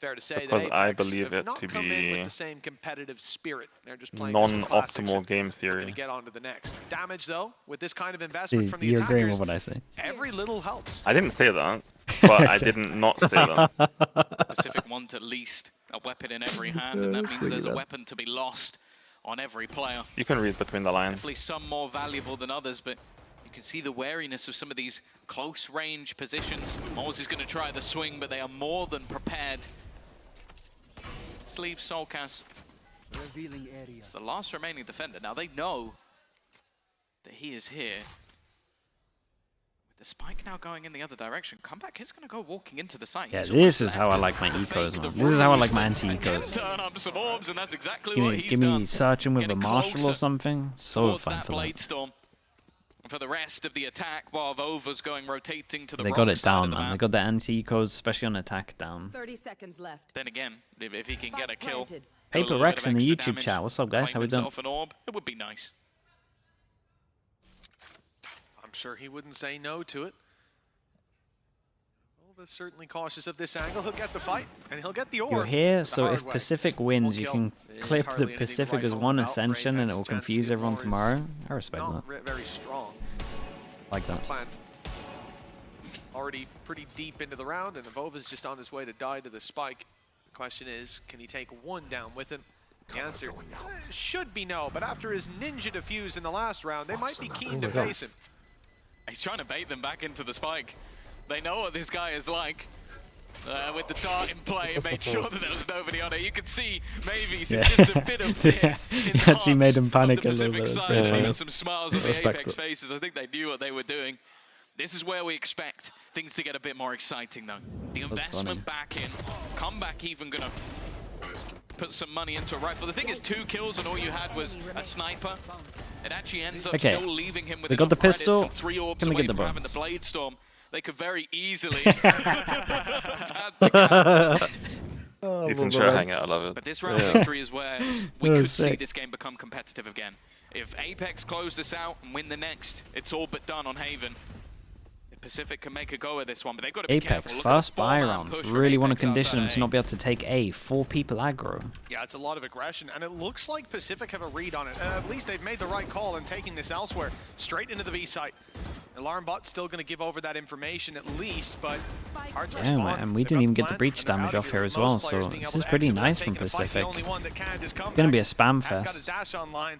Fair to say Because that I APEKS believe have it not to come in with be the same competitive spirit. They're just playing this for classics non-optimal and game looking theory. to get on to the next. Damage though, with this kind of investment from the You're agreeing attackers, with what I say. every little helps. I didn't say that, but I didn't not say that. Pacific want at least a weapon in every hand, and that means there's a weapon to be lost on every player. You can read between the lines. Definitely some more valuable than others, but you can see the wariness of some of these close range positions. Moz is going to try the swing, but they are more than prepared. Sleeve Solkas. It's the last remaining defender. Now they know that he is here. With the spike now going in the other direction, Comeback is going to go walking into the site. Yeah, He's this almost is how I left like my to ecos, fake man. the This is how I like bruise my and anti-ecos. turn up some orbs, and that's exactly Give what me, he's give me done. searching with a Getting marshal or closer something. So towards fun that for blade that. storm. For the rest of the attack, while Vova's going rotating to the They wrong got it side down, of the man. map. They got the anti-ecos, especially on attack, down. 30 seconds left. Then again, if he can get a kill, Planted. do a Paper little bit Rex of in the extra YouTube damage, chat. What's up, guys? claim How we doing? himself an orb, it would be nice. I'm sure he wouldn't say no to it. Well, certainly cautious of this angle. He'll get the fight, and he'll get the orb. You're here, the so hard if way. Pacific wins, you kill. can There's clip hardly the anything Pacific as rifle one about. Ascension, and it APEKS will chance to confuse get everyone more is tomorrow. I respect that. Not very strong. Like that. Plant. already pretty deep into the round, and Evova's just on his way to die to the spike. The question is, can he take one down with him? The answer should be no, but after his ninja defuse in the last round, they might be keen to face him. He's trying to bait them back into the spike. They know what this guy is like. With the dart in play, made sure that there was nobody on it. You could see maybe just a bit of fear in the actually made him panic a little Pacific bit. side, even some smiles on the APEKS faces. I think they knew what they were doing. This is where we expect things to get a bit more exciting, though. The investment back in, comeback even gonna put some money into a rifle. The thing is, 2 kills and all you had was a sniper. It actually ends up still leaving him with they got the pistol. 3 orbs Can we away get the from having bonus? the blade storm. They could very easily He's in chair hang out, I love it. But this round victory is where we could see this game become competitive again. If APEKS close this out and win the next, it's all but done on Haven. If Pacific can make a go of this one, but they've got to be careful. APEKS, Look first at the buy 4-man round. push Really from want to APEKS condition them outside to not be able to take A. 4 people aggro. Yeah, it's a lot of aggression, and it looks like Pacific have a read on it. At least they've made the right call in taking this elsewhere, straight into the B site. Alarm bot's still going to give over that information at least, but hard to respond. And we didn't even get the breach damage off here as well, so this is pretty nice from Pacific. It's going to be a spam Got his fest. dash online.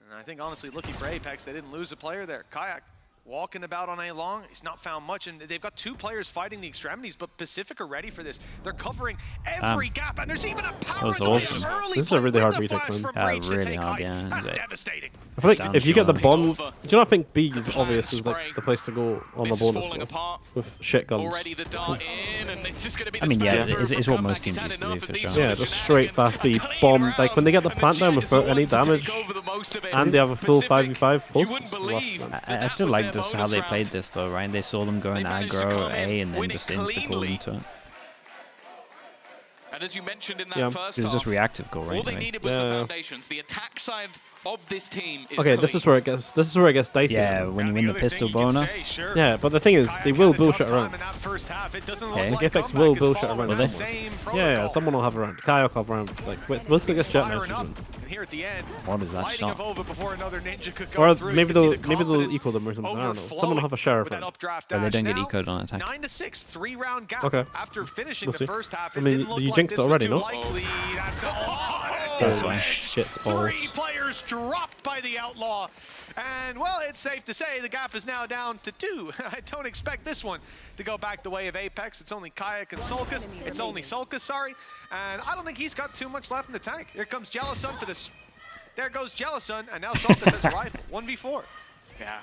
And I think, honestly, looking for APEKS, they didn't lose a player there. Kayak walking about on A long. He's not found much, and they've got 2 players fighting the extremities, but Pacific are ready for this. They're covering every gap, and there's even a power awesome. early This is a really hard with the retake, flash man. from Breach to really take hard, height. yeah. That's devastating. I feel like if you get the bomb, do you not think B is Clan obvious is like spray. the place to go on the This is bonus falling though, apart. with shit guns? Already the dart in, and it's just going to be the I mean, yeah, spam through it's from what most comeback. He's teams had used to enough do, of for these sure. sort Yeah, of just straight shenanigans. fast B Clean bomb. round. Like when they get the And plant down Giants without any want to take damage, over the most of it. and they have a full Pacific, 5v5 you post. wouldn't believe I still was like their this how bonus they round. played this though, right? They saw them going They managed to aggro come in, A and then win it just insta-pulled cleanly. into it. And as you mentioned in that Yeah. first It was just half, reactive goal, right? all they Like, needed was the Yeah. foundations. The attack side of this team is Okay, clean. this is where it gets dicey. yeah, now. when you win the pistol bonus. Yeah, but the thing is, they will bullshit around. Okay. Like APEKS will bullshit around. Will they? Yeah, someone will have around. Kayak will have around. Like, we'll think it's jet matches. And here at the end, What is that lighting shot? Evova before another ninja could go Or through. maybe You can see they'll the maybe they'll confidence equal them or something. I don't know. Someone will overflowing have a sheriff. with that round. updraft But they dash. don't get Now, ecoed on attack. 9-6, 3-round gap. Okay. After finishing We'll the see. first half, I it mean, didn't look you like jinxed this it already, was no? too likely. That's That's why. Shit balls. 3 players dropped by the Outlaw. And, well, it's safe to say the gap is now down to 2. I don't expect this one to go back the way of APEKS. It's only Kayak and Sulcus. It's only Sulcus, sorry. And I don't think he's got too much left in the tank. Here comes Jellicun for this. There goes Jellicun, and now Sulcus has a rifle. 1v4. Yeah.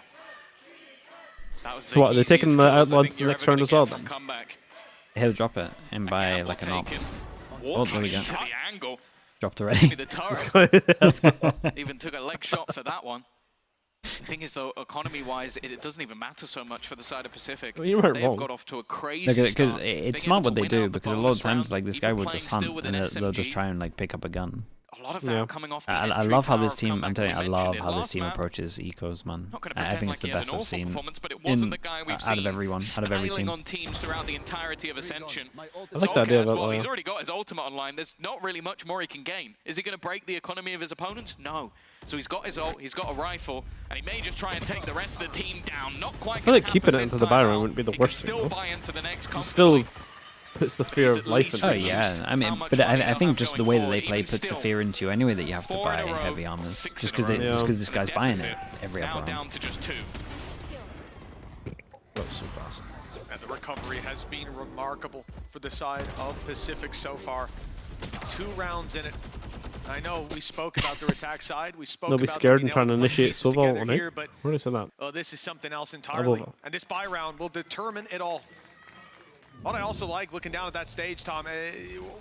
That was So what, are they taking the Outlaw to the next round as well, then? He'll drop it in by like an op. Oh, there we go. To the angle. Dropped already. The turret. Let's go. Even took a leg shot for that one. The thing is, though, economy-wise, it doesn't even matter so much for the side of Pacific. Well, you weren't They've wrong. got off to a crazy Because start. it's Being smart able what to they win do, out the because a lot bonus of times round, like this even guy will playing just still hunt with and an they'll just SMG. try and like pick up a gun. A lot of that Yeah. coming off the I entry love how power this of team, I'm comeback. telling you, I We love mentioned how it this last team map. approaches ecos, man. Not going to I pretend think like it's the he had best an I've awful seen performance, but it wasn't in, the guy we've out seen of everyone, out of every styling team. on teams throughout the entirety of Ascension. I like the idea of Well, it, he's already got his ultimate online. There's not really much more he can gain. Is he going to break the economy of his opponents? No. So he's got his ult, he's got a rifle, and he may just try and take the rest of the team down. Not quite. I feel like keeping it into the buy round wouldn't be the worst thing, Still though. buy into the next It still comfortably. puts the fear of life into Oh it. yeah, I mean, How much but money I they'll think have just the going way that they forward, play even puts the still. fear into you anyway that you have to 4 in buy a row, heavy armors 6 just in a because row. this guy's buying it Deficit. every Now other down round. to just 2. That was so fast. And the recovery has been remarkable for the side of Pacific so far. 2 rounds in it. I know we spoke about their attack side. We spoke They'll be about scared them and trying to being able put initiate pieces Silval together on it. here, but Where did I say that? oh, this is something else entirely. over. And this buy round will determine it all. What I also like looking down at that stage, Tom,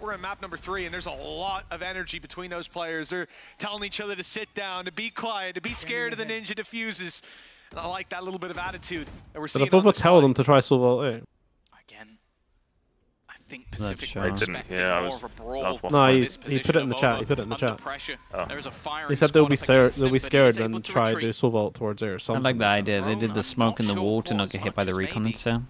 we're in map number 3, and there's a lot of energy between those players. They're telling each other to sit down, to be quiet, to be scared of the ninja diffuses. And I like that little bit of attitude that we're But seeing if on Silval this tell fight. them to try Silval, eh? Again, I think Pacific sure. were I didn't. expecting Yeah, I more was- of a that brawl. was one No, in he this put position it in the of chat, Over he put it in the under chat. pressure. Oh. There is a firing They said they'll be squad up against they'll him, be but scared he's able and to try to retreat. Silval towards there or I something. like the idea. They Drone, did the I'm smoke in not the sure wall to what not as get hit much by the as recon maybe. instead.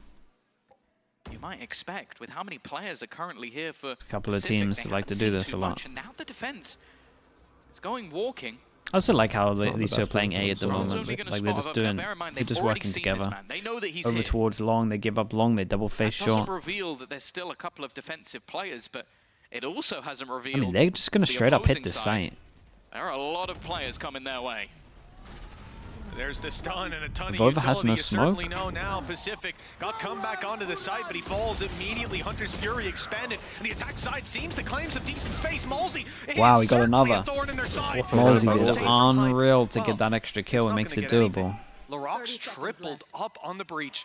You might expect with how many players are currently here for couple of Pacific, teams they like to haven't do seen this too a lot. much, and now the defense is going walking. I also like how not the these two are best playing position A at the as well. moment. Like they're just doing, they're just working together. Over towards long, they give up long, they double face short. Doesn't reveal that there's still a couple of defensive players, but it also hasn't revealed. I mean, they're just gonna straight up hit this site. There are a lot of players coming their way. There's the stun and a ton of Vova has no you certainly smoke. know now. Pacific got come back onto the site, but he falls immediately. Hunter's Fury expanded, and the attack side seems to claim some decent space. Malzy, Wow, he got another. Malzy did did unreal to get that extra kill and makes it doable. Laroc's tripled up on the breach.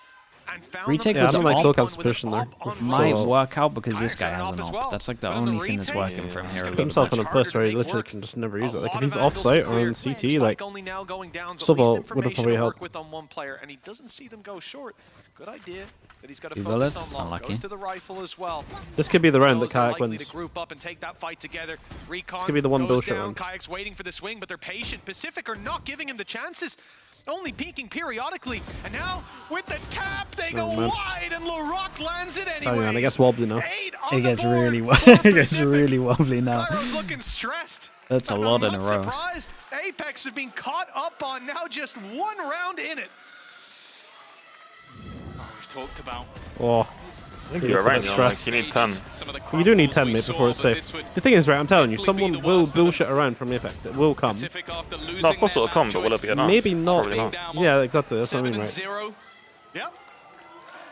And found Retake Yeah, I was don't like op. Soulcast's position there. Might So, work out because this guy Kayak's has an as op. well. That's like the But in the only thing that's retake, working for him it's here a gonna put little himself bit. in a place where he literally can just never use it. Like if he's off site or on CT, like Sobol would have probably helped. With on one player, and he doesn't see them go short. Good idea that he's got to Two focus bullets, on long. unlucky. Goes to the rifle as well. This could be the round that They're Kayak likely wins. to group up and take that fight together. Recon This could be the one goes bullshit down. round. Kayak's waiting for the swing, but they're patient. Pacific are not giving him the chances. Only peeking periodically, and now with the tap, they go man. wide, and Laroc lands it anyway. Oh man, it gets wobbly now. It gets really, it gets really wobbly now. Kyro's looking stressed. That's a And lot I'm in a not row. Surprised. APEKS have been caught up on now, just one round in it. Oh, we've talked about. Oh, I think he you're looks a right, bit you know, like, stressed. you need 10. You do need 10 mate before it's safe. The thing is, right, I'm telling you, someone will bullshit around from APEKS. It will come. No, of course it'll come, but will it be enough? Maybe not. Probably not. Yeah, exactly. That's what I mean, right? Yep.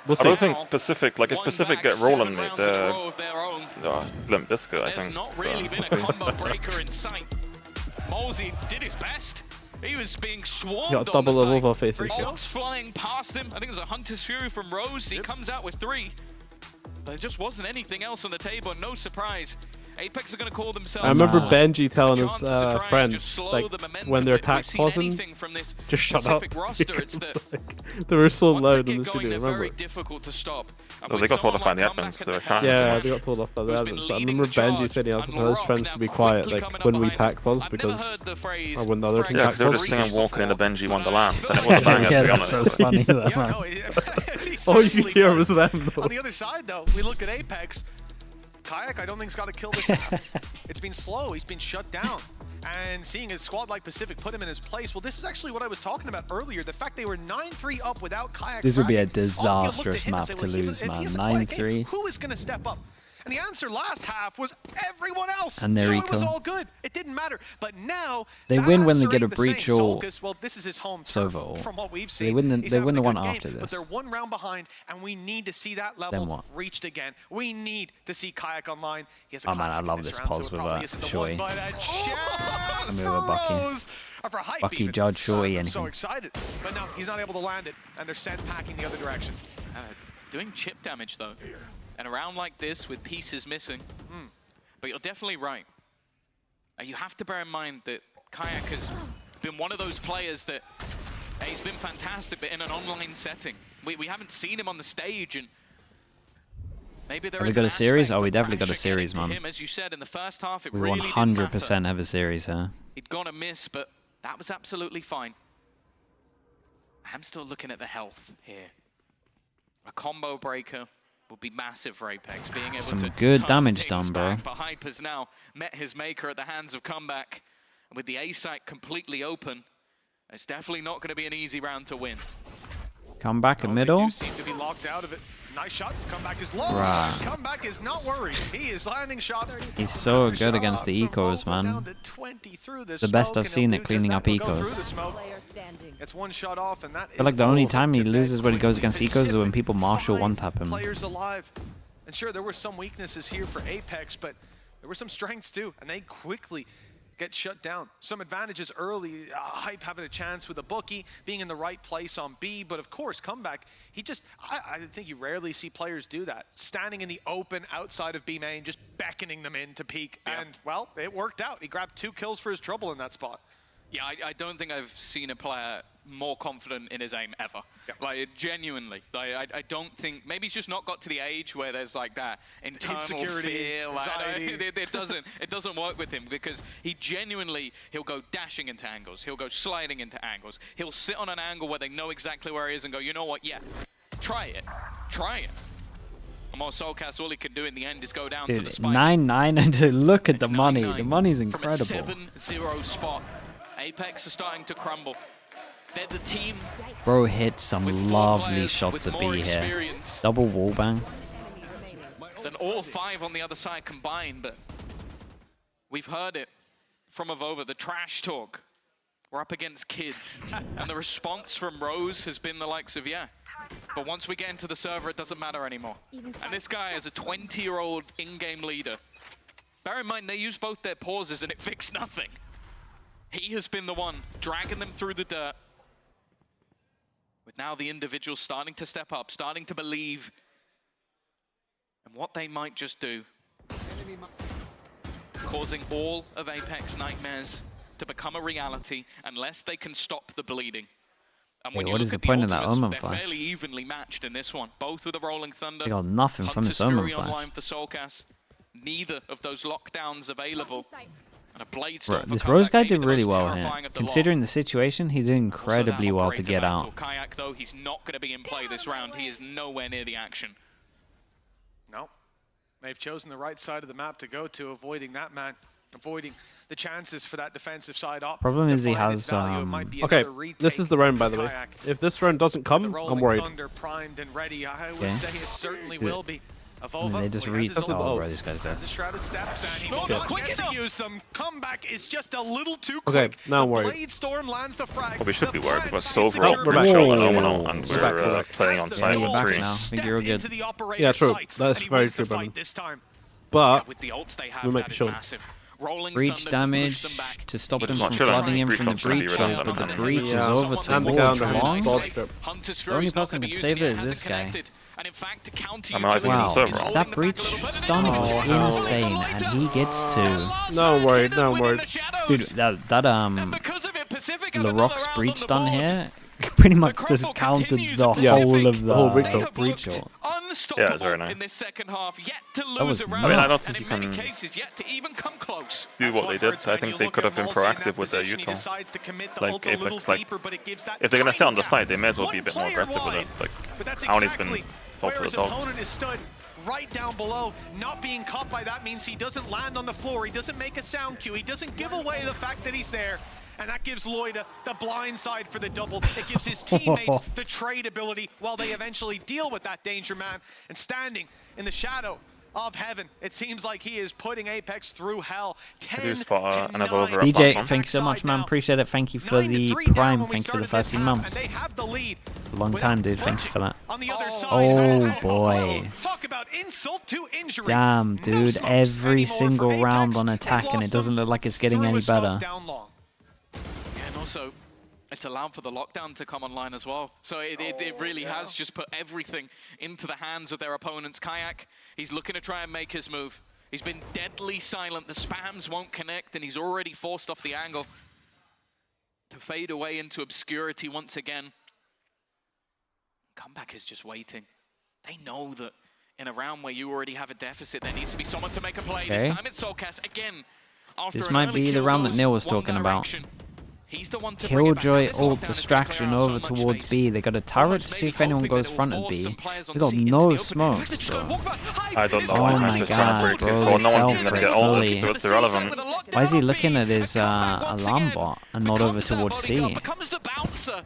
We'll I don't see. think Pacific, like if Pacific get rolling, mate, they're limp biscuit, I There's think. not really been a combo breaker in sight. Malzy did his best. He was being swarmed Got on the double site. over faces. Bolts flying past him. I think it was a Hunter's Fury from Rose. He comes out with 3. There just wasn't anything else on the table. No surprise. APEKS are going to call themselves. I remember Nah. Benji telling a his chance to try and just friends, slow like, the momentum, when their but we've attack seen pausing, anything from this just shut up. Pacific roster. It's because, that like, they were so once loud they in the get going, studio, they're remember? very difficult to stop. And Oh, with they got told to someone find the like entrance, Comeback they were at the trying. Yeah, helm, they got told off by the who's been others. But I leading remember the Benji charge, said he had to and tell his Laroc friends now to be quiet, quickly like coming up when we behind pack him. pause, I've never because heard the phrase or when the other team Yeah, pack because they were pause. just singing Walking in a Benji Wonderland, and it was a Yeah, banger, Yeah, to be that's honest. funny. That, Yeah, man. no, All you could hear was them, though. On the other side, though, we look at APEKS. Kayak, I don't think, has got to kill this half. It's been slow. He's been shut down. And seeing a squad like Pacific put him in his place, well, this is actually what I was talking about earlier. The fact they were 9-3 up without Kayak. This would be a fracking. All you look disastrous him and map say, to well, lose, if man. he has a quiet game, 9-3. Who is going to step up? And the answer last half was everyone else. And there so he it was go. all good. It didn't matter. But now They that win when they answer get a ain't the same. breach or Solkis, well, this is his home Sova turf or- from what we've They seen. win the- He's they having win the a one good game, after But this. they're one round behind, and we need to see that Then level what? reached again. We need to see Kayak online. He has a Oh, man, I classic in love this this round, so pause it with, probably isn't the Shoei. one, but a chance I'm for with Bucky. Rose. For hype Bucky, even. Judge, Shoei, I'm so anything. excited. But no, he's not able to land it, and they're sent packing the other direction. doing chip damage though. And a round like this with pieces missing. But you're definitely right. You have to bear in mind that Kayak has been one of those players that he's been fantastic, but in an online setting. We haven't seen him on the stage, and maybe there Have we is got an a series? aspect Oh, we of definitely got a pressure series, getting to man. him. As you said in the first half, it We really didn't 100% matter. have a series, huh? He'd gone a miss, but that was absolutely fine. I'm still looking at the health here. A combo breaker would be massive for APEKS. Being able Some to good turn damage things done, bro. back. But Hype has now met his maker at the hands of Comeback. And with the A site completely open, it's definitely not going to be an easy round to win. Come back in They middle. do seem to be locked out of it. Nice shot. Comeback is low. Right. Comeback is not worried. He is landing shots. He's so after good against the shots. ecos, Evolve man. down to 20 through the The best smoke, I've and seen he'll at do cleaning just up that. He'll go ecos. through the smoke. It's one shot off, and that I feel like the only time he over to loses when he goes quickly. against ecos is when people marshal Pacific, one-tap him. Players alive. And sure, there were some weaknesses here for APEKS, but there were some strengths too, and they quickly get shut down. Some advantages early, Hype having a chance with a bookie, being in the right place on B, but of course, Comeback, he just, I think you rarely see players do that. Standing in the open outside of B main, just beckoning them in to peek, and well, it worked out. He grabbed 2 kills for his trouble in that spot. Yeah, I don't think I've seen a player more confident in his aim ever. Yeah. Like, genuinely. Like, I don't think, maybe he's just not got to the age where there's like that internal Insecurity, fear. Like, anxiety. it doesn't work with him, because he genuinely, he'll go dashing into angles. He'll go sliding into angles. He'll sit on an angle where they know exactly where he is and go, you know what, yeah, try it. Try it. And while Soulcast, all he can do in the end is go down to the Dude, spike. 9-9 and to look at the It's money. 9-9 The money's from incredible. a 7-0 spot. APEKS are starting to crumble. They're the team. Bro hit some with 4 lovely players shots with at more B here. experience Double wallbang. than all 5 on the other side combined, but we've heard it from Avova, the trash talk. We're up against kids. And the response from Rose has been the likes of, yeah, but once we get into the server, it doesn't matter anymore. And this guy is a 20-year-old in-game leader. Bear in mind, they used both their pauses and it fixed nothing. He has been the one dragging them through the dirt. With now the individuals starting to step up, starting to believe in what they might just do. Causing all of APEKS nightmares to become a reality unless they can stop the bleeding. And when Hey, you what look is the at the point of that ultimates, Omen they're Flash? fairly evenly matched in this one. Both with the Rolling Thunder. They got nothing from this Hunter's Omen Fury Flash. online for Soulcast. Neither of those lockdowns available. And a Blade Bro, Storm this for Rose comeback, guy maybe did the really most well terrifying here. of the lot. Considering the situation, he did incredibly Also, that well to operator get battle. out. Kayak, though, he's not going to be in play this round. He is nowhere near the action. No. They've chosen the right side of the map to go to, avoiding that man, avoiding the chances for that defensive side up. Problem to is he find its has, value. It might be Okay, another retake this is the round, by the for way. Kayak. If this round doesn't The come, I'm Rolling worried. Thunder primed and ready. I would Okay. say it certainly will be. Avova, And they just well, he read. has his Oh, ult, bro, this guy's dead. has his shrouded steps, and he will Okay. not Quick get to enough. use them. Comeback is just a little too Okay, quick. now I'm The worried. Blade Storm lands the frag. Well, we should The be worried plant because is overall secured we're by back Whoa. on Shroud. Omen and We're back, we're back. playing on As the side we're back 3. now. I think you're Step good. into the operator's Yeah, true. sights, That's and he very wins the true, fight Brennan. this time. But With the ults they have, we might that be is chilling. massive. Rolling Breach Thunder damage push them back. to stop But them not from chilling. flooding in Breach from the option would be breach, redundant, but the and breach is yeah, over and the towards Gounder long. bot strip. Hunter's The only Fury's not person gonna who be can save using it is as a this guy. connected. And in fact, the counter I mean, I think utility it's Wow, over. is holding that them breach back a little bit. stun was Oh, insane, and he gets to. No, I'm worried. No, I'm worried. Dude, that Laroque's Laroque's breach stun here pretty much just countered the Yeah. whole of The whole the breach ult. breach ult. Unstoppable Yeah, it's very nice. in this second half, yet to That lose was a round, I mean, I don't and think in you many can cases yet to even come close. do what they did. I think they could have been proactive with their util. Like, APEKS, like, if they're going to sit on the side, they may as well be a bit more aggressive with it. Like, But that's I don't exactly even where hope for his the dog. opponent is stood, right down below. Not being caught by that means he doesn't land on the floor. He doesn't make a sound cue. He doesn't give away the fact that he's there. And that gives Lloyd the blind side for the double. It gives his teammates the trade ability while they eventually deal with that danger man. And standing in the shadow of heaven, it seems like he is putting APEKS through hell. 10 to spot 9. and above her DJ, platform. thank you so much, man. Now. Appreciate it. Thank you for 9 to the 3 down prime. when we Thank you for the started this 13 half, months. and they have the lead. Long time, dude. Thanks for that. On the other side. Oh, boy. Talk about insult to injury. Damn, No dude. smokes Every anymore for single round APEKS. on They've attack, and lost it doesn't them look like it's getting through any a smoke better. down long. Yeah, and also, it's allowed for the lockdown to come online as well. So it really has just put everything into the hands of their opponent's Kayak. He's looking to try and make his move. He's been deadly silent. The spams won't connect, and he's already forced off the angle to fade away into obscurity once again. Comeback is just waiting. They know that in a round where you already have a deficit, there needs to be someone to make a play. Okay. This time it's Soulcast again. After This an might early be the kill round that goes Neil was one talking about. direction. He's the one to bring it back. Killjoy This ult lockdown is gonna distraction clear out so over much towards space. B. They got a turret to Almost see if maybe anyone hoping goes that it front will of B. force some players on They got C into no the open. smoke, Just go so. walk back. I don't know. Oh I'm my just trying god, to break bro, it. they Well, no fell one's for going to it get all fully. it's irrelevant. Why is he looking at his alarm bot and not over towards C? Becomes the bouncer.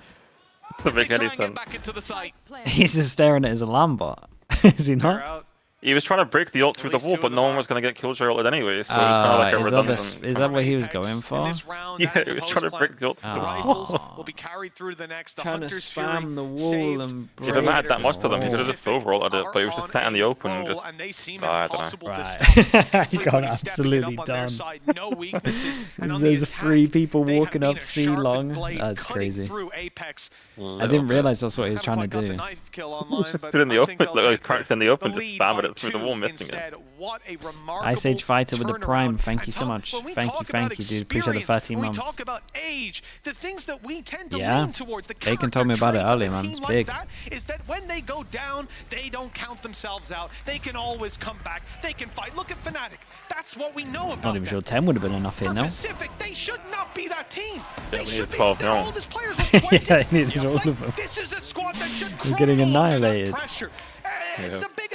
Doesn't make They any try and get sense. back into the site. He's just staring at his alarm bot. Is he They're not? out. He was trying to break the ult At through the least wall, two but of no them one are. was going to get Killjoy ulted anyway, so it was kind of like a Is redundant. that what he was APEKS going in for? this round Yeah, and he the was trying to post break the ult plan. through The the rifles wall. will be carried through the next. The Trying to Hunter's spam Fury the wall saved. and If it mattered that much to them, he could have just overalled it, but he was just sat in the open and just... and they seem I don't know. impossible to Right. stop. He got Everybody stepping it absolutely up on their done. side, no weaknesses. And on the There's attack, 3 people they have walking been up a C sharpened long. blade That's cutting crazy. through APEKS. I didn't realize that's what he was trying to Haven't quite got the do. knife kill online, but Stood in the I open, think they'll like he take crouched in the open, the just lead spamming by it through the 2 wall, missing it. instead. What a remarkable Ice Age Fighter with the prime. turnaround. Thank you And so Tom, much. when we Thank talk you, about dude. Appreciate the experience, 13 when months. we talk about age, the things that we tend to Yeah. lean towards, the Bacon told me character about it traits of earlier, a man. team It's like big. that is that when they go down, they don't count themselves out. They can always come back. They can fight. Look at Fnatic. That's what we know about Not even them. sure 10 would have been enough here, For no? Pacific, they should not be that team. we They need should be 12 their now. oldest players with 20. Yeah, they needed all Like, of them. This is a squad that should They're getting crumble under that annihilated. pressure. Yeah. The biggest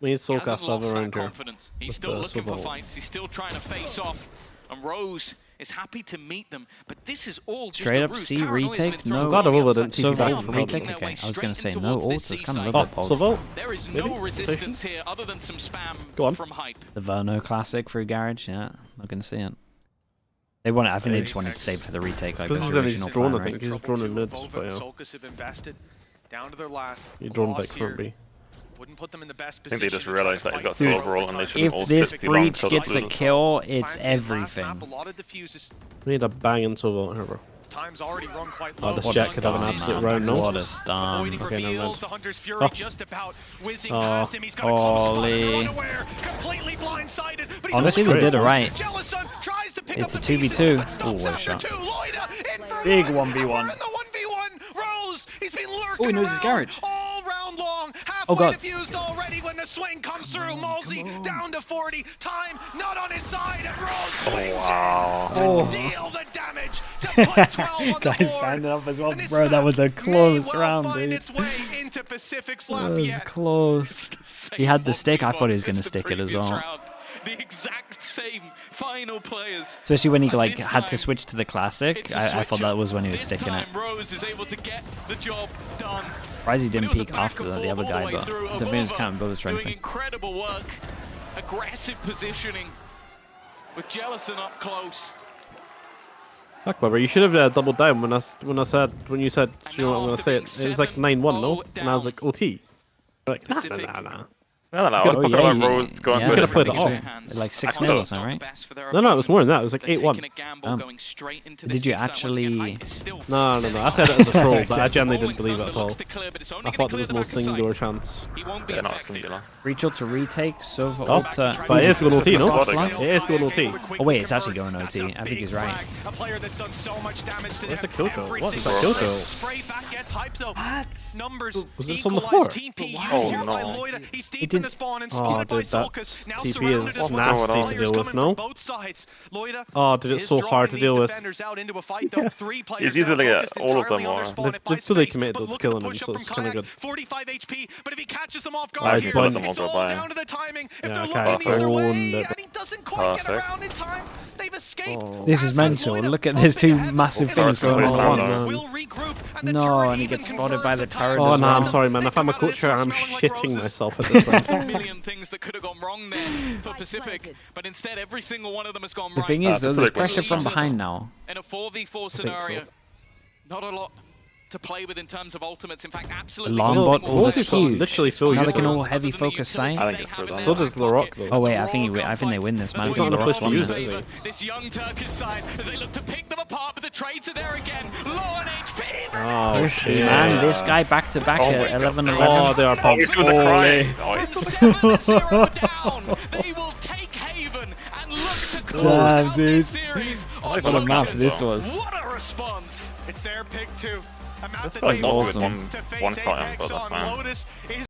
We need He hasn't Soulcast lost that around here. confidence. He's with still the looking for Silver. fights. He's still trying to face off And Rose is happy to meet them, but this is all straight up just C retake. No, glad Avova didn't so TP back Volt from retake. Volt. Okay, I was gonna say no ult. It's kind of a Oh, bit bold. so Volt. There is Maybe? no resistance here other than some spam Go on. from Hype. The Verno classic through Garage. Yeah, not gonna see it. They want it. I think they just wanted to save for the retake, like the This is when he's original drawn, plan, I right? think. He's drawn in mids, Vova but and yeah. Sulcas have invested down to their last. He's drawn Loss like front here. B. Wouldn't put them in the best I think they position just to try to realized that he fight got for the the overall and they title. shouldn't all If this sit too long breach until gets a loses. kill, it's Planting last map, everything. a lot of diffuses. We need a banging Silver here, bro. Time's already run quite Oh, low. this What Jack a could have an stun, absolute man. round, no? What a stun. Avoiding Okay, never reveals, mind. the Hunter's Fury Oh. just about whizzing Oh. past him. He's got a close spot, Holy. unaware, completely blindsided, but he's Honestly, also they did it good. right. Jellison tries to pick It's up a the pieces, 2v2. but stops Ooh, what a after shot. two. Loida in for Big another 1v1. cover in the 1v1. Rose, he's been lurking Oh, he knows his around garage. all round long. Oh, Halfway God. diffused already when the swing comes through. Malsey down to 40. Time not on his side, and Rose swings Wow. in to deal the damage to put 12 on the Guys board. standing up as well, And this bro. That map was a may close well round, find dude. its way into Pacific's That lap was yet. close. He had the stick. I thought he was gonna It's the stick it as previous well. round. The exact same final players. Especially when he like This had to time, switch to the classic. It's a I thought switch that up. was when he was This sticking it. time Rose is able to get the job done. Surprised he But didn't it was a peek back after and the forth other all the guy, way but through. the Vince Avova can't build a strength doing thing. incredible work. Aggressive positioning with Jellison up close. Fuck, clever. You should have doubled down when you said, And you know what I'm now gonna after say being it. It was like 9-1, no? 7-0 And I was like OT. Like, Pacific. nah. No, Could've- I was talking about yeah, Rose going yeah, for could've it. played it Everything off. in their hands. Like 6-0 Not or something, right? Best for their No, it was more than that. It was like They're 8-1. taking a gamble, going straight into Did this you 6-0. Once again, actually- Hype is still No. setting I said it as a troll, but I up. genuinely didn't Falling believe it at Thunder all. looks to clear, but it's only I gonna thought there clear was the no back of sight. singular chance. He won't be Yeah, not affected. singular. Rachel to retake, Silver Oh, ult to... but it is going OT, no? Spotting. It is going OT. Oh wait, it's actually going OT. I think he's right. A player that's done so much damage to Where's them the kill shot? every What is single that kill time. shot? Spray back gets hype though. Numbers Was this on the equalize. floor? TP used Oh, here by no. Loida. He's deep didn't- in the spawn and Oh, spotted by dude, that Sulcas. Now TP surrounded is as well. nasty to Players deal with, coming no? from both sides. Loida Oh, dude, it's is so hard to drawing deal these with. defenders out into a fight though. Three players It's easily now focused all of them entirely on their are. spawn They've- at buy they've fully space, committed but to look at killing the them, push-up so from it's kinda Kayak. good. 45 HP, but if he catches them off Oh, guard he's here, blind. it's They'll all go by. down to the timing. If Yeah, they're Kayak's looking the other way, owned it. and he doesn't quite get Perfect. around in time, they've escaped. This is As mental. Loida Look at puts there's it two ahead. massive If things the going Wait, on hold at on. once. will regroup, and the No, turret and he even gets spotted by the confirms turret the as Oh, well. no, I'm sorry, man. They've If I'm a come out of coach, this one I'm smelling like shitting roses. myself at this point. A million things that could have gone wrong there for Pacific, but instead every single one of them has gone The right. thing is, though, there's Pacific pressure from leaves us behind now. in a 4v4 think so. scenario. Not a lot to play with in terms of ultimates. In fact, absolutely Long nothing bot will ult play. is huge. Literally so Now they useful. can all Other heavy than the focus utility side. I think they it's have true, in though. So their does back LaRock, pocket. though. Oh wait, I Raw think they win this, man. I gunfights. think not the a place Rock's to won use this. it. This young Turkish side, as they look to pick them apart, but the trades are there again. Low on HP. Oh, This shit. man, this guy back to back Oh at my God. 11-11. Oh, they are pumped. He's doing the crying. From 7-0 down, they will take Haven and look to close Damn, out dude. this series. What on a map Lotus. this was. What a response. It's their pick too. A map that That's they awesome. wanted to face One time, APEKS but that's on. fine. Lotus is